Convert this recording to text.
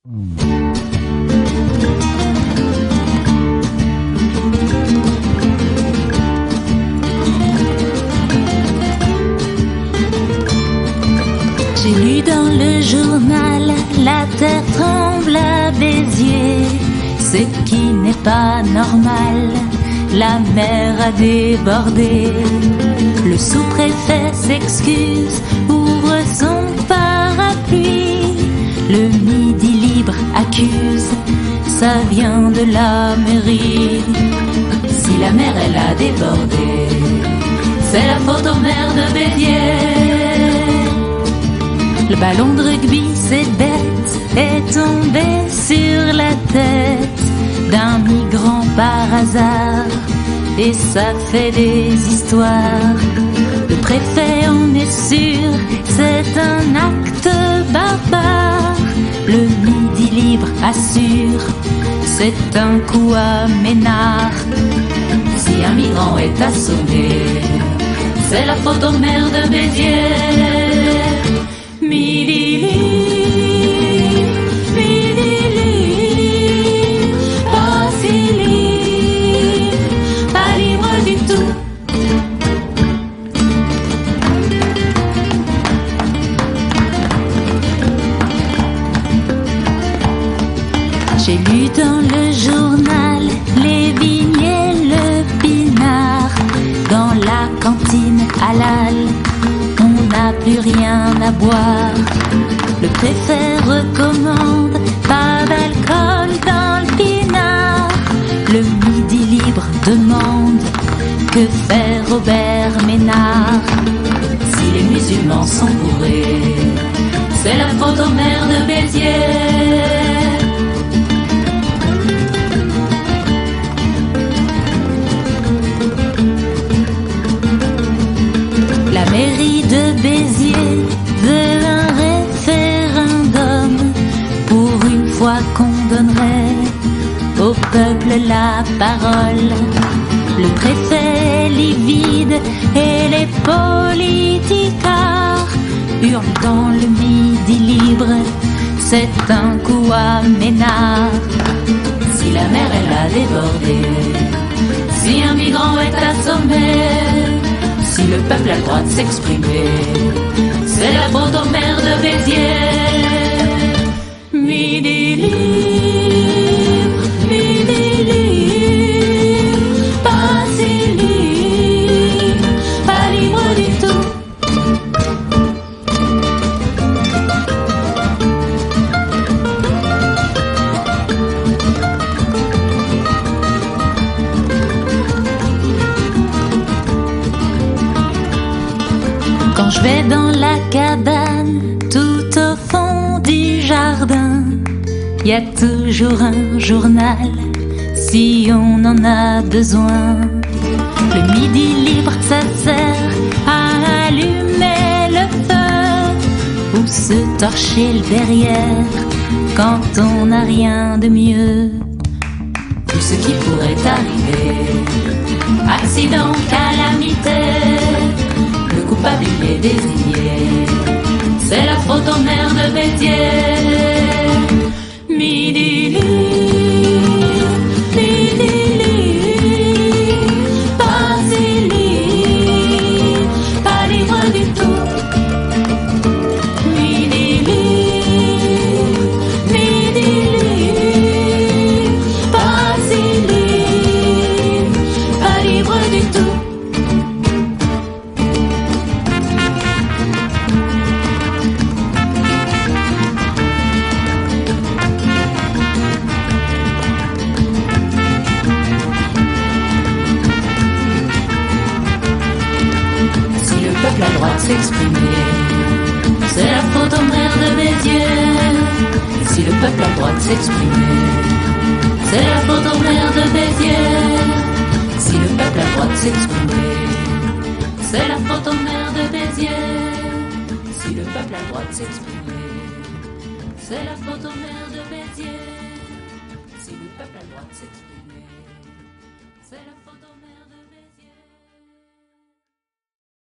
J'ai lu dans le journal, la terre tremble à Béziers, ce qui n'est pas normal, la mer a débordé. Le sous-préfet s'excuse, ouvre son parapluie, le Midi libre accuse, ça vient de la mairie. Si la mer elle a débordé, c'est la faute aux maires de Béziers. Le ballon de rugby, c'est bête, est tombé sur la tête d'un migrant par hasard, et ça fait des histoires. Le préfet en est sûr, c'est un acte barbare. Le Midi libre assure, c'est un coup à Ménard. Si un migrant est assommé, c'est la faute aux maires de Béziers. Midi libre, Midi libre, pas si libre, pas libre du tout. J'ai lu dans le journal les vignes et le pinard, dans la cantine halal. On n'a plus rien à boire. Le préfet recommande pas d'alcool dans le pinard. Le Midi libre demande que faire Robert Ménard. Si les musulmans sont bourrés, c'est la faute aux maires de Béziers. La mairie de Béziers veut un référendum, pour une fois qu'on donnerait au peuple la parole. Le préfet est livide et les politicards hurlent dans le Midi libre, c'est un coup à Ménard. Si la mer elle a débordé, si un migrant est assommé, si le peuple a le droit de s'exprimer, c'est la faute aux maires de Béziers. Midi libre, Midi libre, pas si libre, pas libre du tout. Quand je vais dans la cabane, tout au fond du jardin, y a toujours un journal, si on en a besoin. Le Midi libre, ça sert à allumer le feu, ou se torcher le derrière, quand on n'a rien de mieux. Tout ce qui pourrait arriver, accident, calamité, le coupable il est désigné, c'est la faute aux maires de Béziers. Midi libre, Midi libre, pas si libre, pas libre du tout. Midi libre, Midi libre, pas si libre, pas libre du tout. La droit de s'exprimer, c'est la faute aux maires de Béziers. Si le peuple a le droit de s'exprimer, c'est la faute aux maires de Béziers. Si le peuple a le droit de s'exprimer, c'est la faute aux maires de Béziers. Si le peuple a le droit de s'exprimer, c'est la faute aux maires de Béziers. Si le peuple a le droit de s'exprimer, c'est la faute